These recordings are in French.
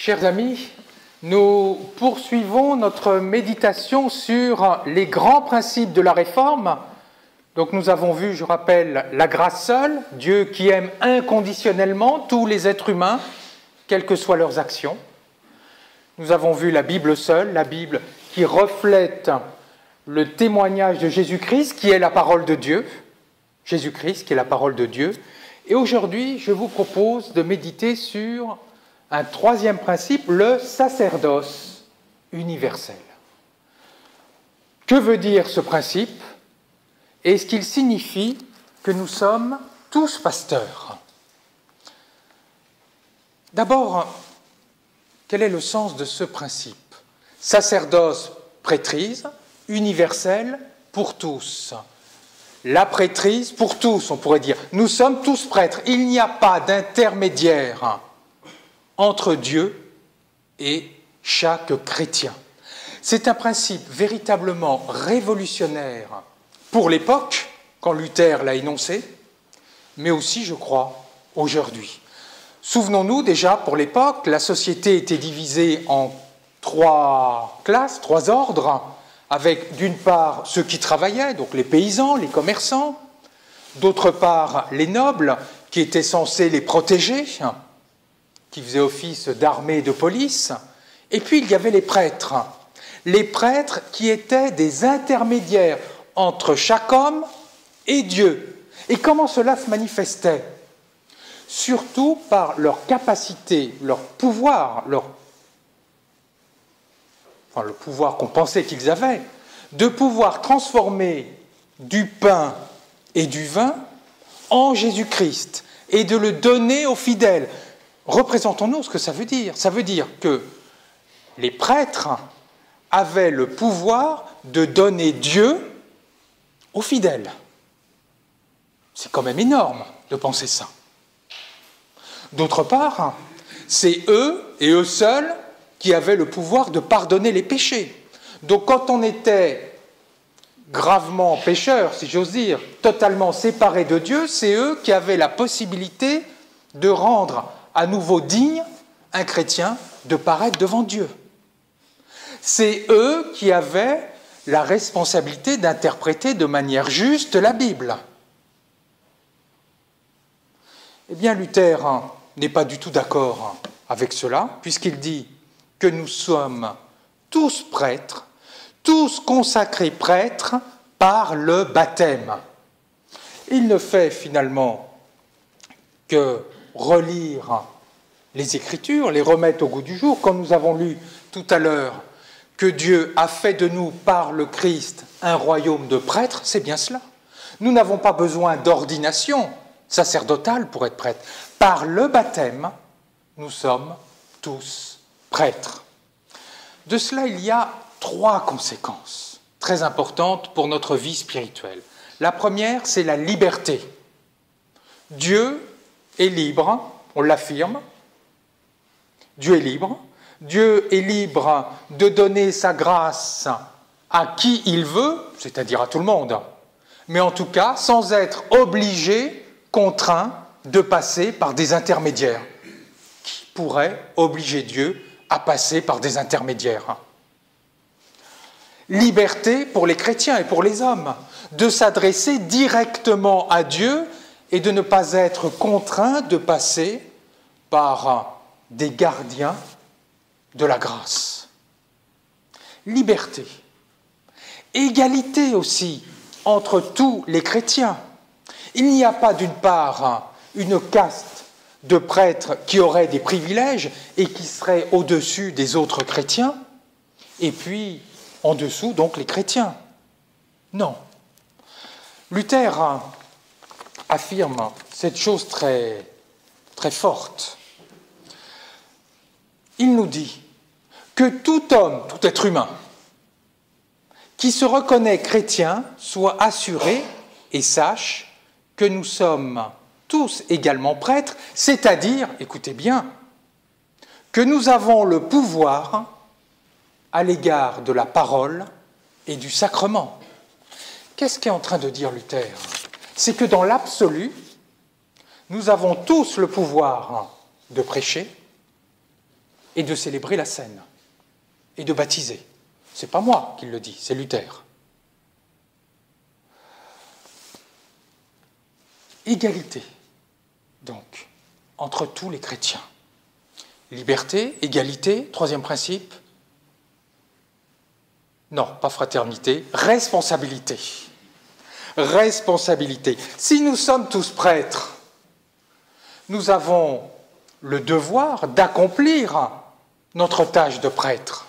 Chers amis, nous poursuivons notre méditation sur les grands principes de la Réforme. Donc nous avons vu, je rappelle, la grâce seule, Dieu qui aime inconditionnellement tous les êtres humains, quelles que soient leurs actions. Nous avons vu la Bible seule, la Bible qui reflète le témoignage de Jésus-Christ, qui est la parole de Dieu. Jésus-Christ, qui est la parole de Dieu. Et aujourd'hui, je vous propose de méditer sur un troisième principe, le sacerdoce universel. Que veut dire ce principe? Est-ce qu'il signifie que nous sommes tous pasteurs? D'abord, quel est le sens de ce principe? Sacerdoce, prêtrise, universel pour tous. La prêtrise pour tous, on pourrait dire. Nous sommes tous prêtres. Il n'y a pas d'intermédiaire entre Dieu et chaque chrétien. C'est un principe véritablement révolutionnaire pour l'époque, quand Luther l'a énoncé, mais aussi, je crois, aujourd'hui. Souvenons-nous déjà, pour l'époque, la société était divisée en trois classes, trois ordres, avec d'une part ceux qui travaillaient, donc les paysans, les commerçants, d'autre part les nobles, qui étaient censés les protéger, qui faisaient office d'armée et de police, et puis il y avait les prêtres qui étaient des intermédiaires entre chaque homme et Dieu. Et comment cela se manifestait? Surtout par leur capacité, leur pouvoir, le pouvoir qu'on pensait qu'ils avaient, de pouvoir transformer du pain et du vin en Jésus-Christ et de le donner aux fidèles. Représentons-nous ce que ça veut dire. Ça veut dire que les prêtres avaient le pouvoir de donner Dieu aux fidèles. C'est quand même énorme de penser ça. D'autre part, c'est eux et eux seuls qui avaient le pouvoir de pardonner les péchés. Donc quand on était gravement pécheur, si j'ose dire, totalement séparé de Dieu, c'est eux qui avaient la possibilité de rendre à nouveau digne un chrétien de paraître devant Dieu. C'est eux qui avaient la responsabilité d'interpréter de manière juste la Bible. Eh bien, Luther n'est pas du tout d'accord avec cela, puisqu'il dit que nous sommes tous prêtres, tous consacrés prêtres par le baptême. Il ne fait finalement que relire les Écritures, les remettre au goût du jour, comme nous avons lu tout à l'heure, que Dieu a fait de nous par le Christ un royaume de prêtres, c'est bien cela. Nous n'avons pas besoin d'ordination sacerdotale pour être prêtres. Par le baptême, nous sommes tous prêtres. De cela, il y a trois conséquences très importantes pour notre vie spirituelle. La première, c'est la liberté. Dieu est libre, on l'affirme. Dieu est libre. Dieu est libre de donner sa grâce à qui il veut, c'est-à-dire à tout le monde, mais en tout cas sans être obligé, contraint de passer par des intermédiaires. Qui pourrait obliger Dieu à passer par des intermédiaires? Liberté pour les chrétiens et pour les hommes, de s'adresser directement à Dieu et de ne pas être contraint de passer par des gardiens de la grâce. Liberté. Égalité aussi entre tous les chrétiens. Il n'y a pas d'une part une caste de prêtres qui auraient des privilèges et qui seraient au-dessus des autres chrétiens, et puis en dessous donc les chrétiens. Non. Luther affirme cette chose très, très forte. Il nous dit que tout homme, tout être humain, qui se reconnaît chrétien, soit assuré et sache que nous sommes tous également prêtres, c'est-à-dire, écoutez bien, que nous avons le pouvoir à l'égard de la parole et du sacrement. Qu'est-ce qu'est en train de dire Luther? C'est que dans l'absolu, nous avons tous le pouvoir de prêcher, et de célébrer la scène et de baptiser. Ce n'est pas moi qui le dis, c'est Luther. Égalité, donc, entre tous les chrétiens. Liberté, égalité, troisième principe. Non, pas fraternité, responsabilité. Responsabilité. Si nous sommes tous prêtres, nous avons le devoir d'accomplir notre tâche de prêtre.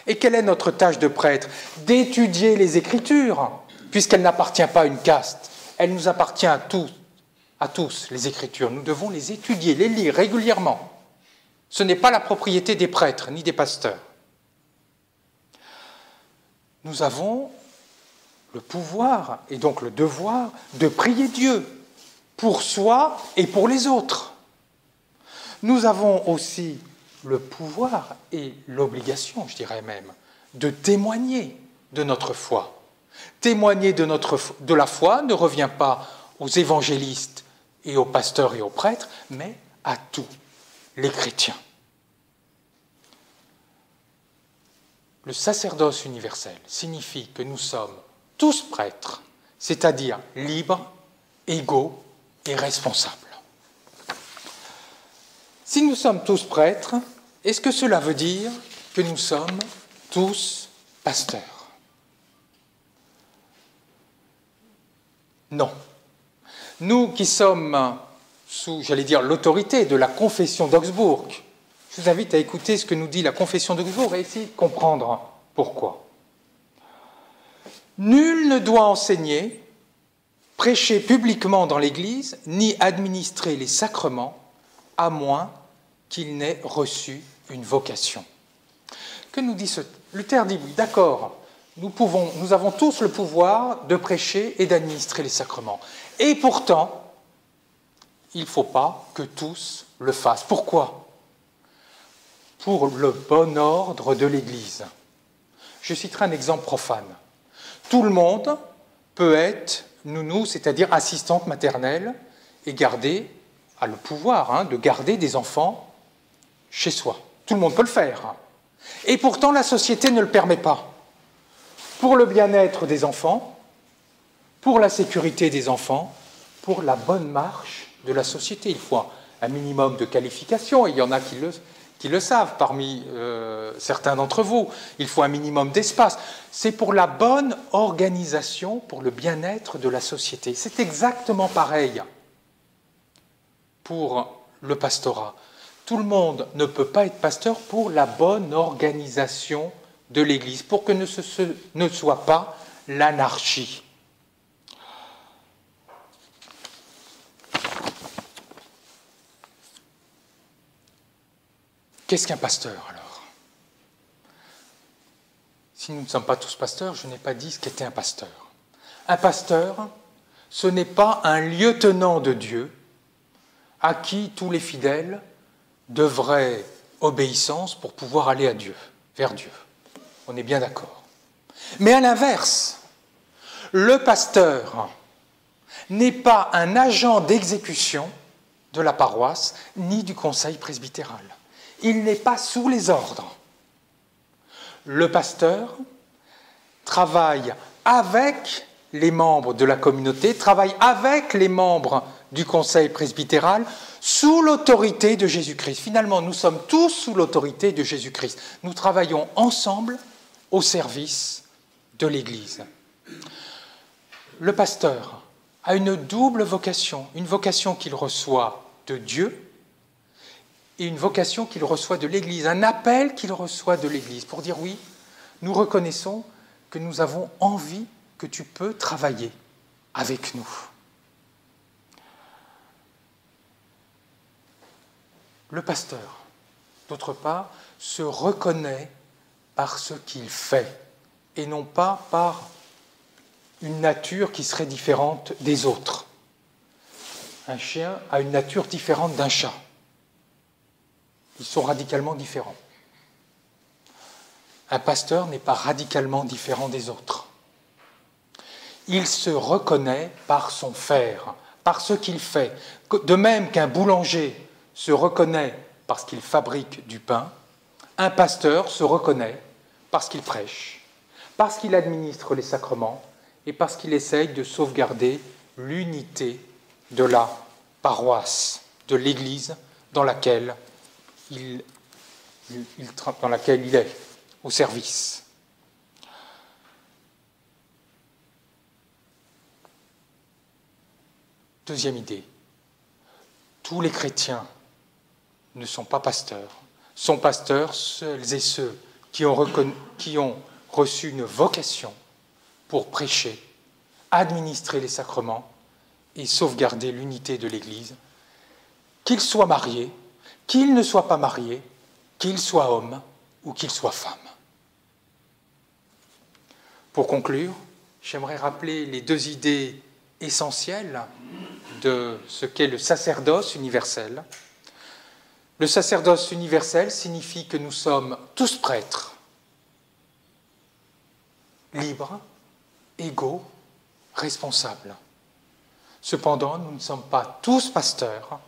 Et quelle est notre tâche de prêtre? D'étudier les Écritures, puisqu'elle n'appartient pas à une caste. Elle nous appartient à tous, les Écritures. Nous devons les étudier, les lire régulièrement. Ce n'est pas la propriété des prêtres ni des pasteurs. Nous avons le pouvoir et donc le devoir de prier Dieu pour soi et pour les autres. Nous avons aussi le pouvoir et l'obligation, je dirais même, de témoigner de notre foi. Témoigner de la foi ne revient pas aux évangélistes et aux pasteurs et aux prêtres, mais à tous les chrétiens. Le sacerdoce universel signifie que nous sommes tous prêtres, c'est-à-dire libres, égaux et responsables. Si nous sommes tous prêtres, est-ce que cela veut dire que nous sommes tous pasteurs? Non. Nous qui sommes sous, j'allais dire, l'autorité de la Confession d'Augsbourg, je vous invite à écouter ce que nous dit la Confession d'Augsbourg et essayer de comprendre pourquoi. Nul ne doit enseigner, prêcher publiquement dans l'Église, ni administrer les sacrements, à moins qu'il n'ait reçu une vocation. Que nous dit ce... Luther dit, oui, d'accord, nous avons tous le pouvoir de prêcher et d'administrer les sacrements. Et pourtant, il ne faut pas que tous le fassent. Pourquoi? Pour le bon ordre de l'Église. Je citerai un exemple profane. Tout le monde peut être nounou, c'est-à-dire assistante maternelle, et a le pouvoir de garder des enfants chez soi. Tout le monde peut le faire. Et pourtant, la société ne le permet pas. Pour le bien-être des enfants, pour la sécurité des enfants, pour la bonne marche de la société. Il faut un minimum de qualification, et il y en a qui le savent parmi certains d'entre vous. Il faut un minimum d'espace. C'est pour la bonne organisation, pour le bien-être de la société. C'est exactement pareil pour le pastorat. Tout le monde ne peut pas être pasteur pour la bonne organisation de l'Église, pour que ce ne soit pas l'anarchie. Qu'est-ce qu'un pasteur, alors? Si nous ne sommes pas tous pasteurs, je n'ai pas dit ce qu'était un pasteur. Un pasteur, ce n'est pas un lieutenant de Dieu à qui tous les fidèles devraient obéissance pour pouvoir aller à Dieu, vers Dieu. On est bien d'accord. Mais à l'inverse, le pasteur n'est pas un agent d'exécution de la paroisse ni du conseil presbytéral. Il n'est pas sous les ordres. Le pasteur travaille avec les membres de la communauté, travaille avec les membres du conseil presbytéral sous l'autorité de Jésus-Christ. Finalement, nous sommes tous sous l'autorité de Jésus-Christ. Nous travaillons ensemble au service de l'Église. Le pasteur a une double vocation, une vocation qu'il reçoit de Dieu et une vocation qu'il reçoit de l'Église, un appel qu'il reçoit de l'Église pour dire oui, nous reconnaissons que nous avons envie que tu peux travailler avec nous. Le pasteur, d'autre part, se reconnaît par ce qu'il fait et non pas par une nature qui serait différente des autres. Un chien a une nature différente d'un chat. Ils sont radicalement différents. Un pasteur n'est pas radicalement différent des autres. Il se reconnaît par son faire, par ce qu'il fait. De même qu'un boulanger se reconnaît parce qu'il fabrique du pain, Un pasteur se reconnaît parce qu'il prêche, parce qu'il administre les sacrements et parce qu'il essaye de sauvegarder l'unité de la paroisse, de l'Église dans laquelle il est au service. Deuxième idée, tous les chrétiens ne sont pas pasteurs, sont pasteurs celles et ceux qui ont reçu une vocation pour prêcher, administrer les sacrements et sauvegarder l'unité de l'Église, qu'ils soient mariés, qu'ils ne soient pas mariés, qu'ils soient hommes ou qu'ils soient femmes. Pour conclure, j'aimerais rappeler les deux idées essentielles de ce qu'est le sacerdoce universel. Le sacerdoce universel signifie que nous sommes tous prêtres, libres, égaux, responsables. Cependant, nous ne sommes pas tous pasteurs.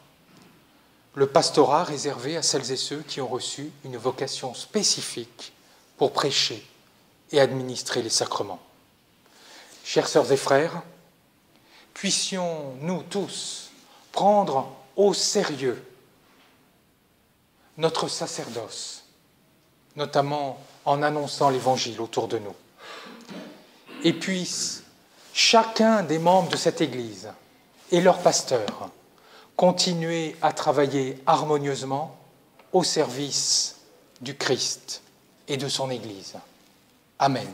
Le pastorat réservé à celles et ceux qui ont reçu une vocation spécifique pour prêcher et administrer les sacrements. Chères sœurs et frères, puissions-nous tous prendre au sérieux notre sacerdoce, notamment en annonçant l'Évangile autour de nous. Et puisse chacun des membres de cette Église et leur pasteur continuer à travailler harmonieusement au service du Christ et de son Église. Amen.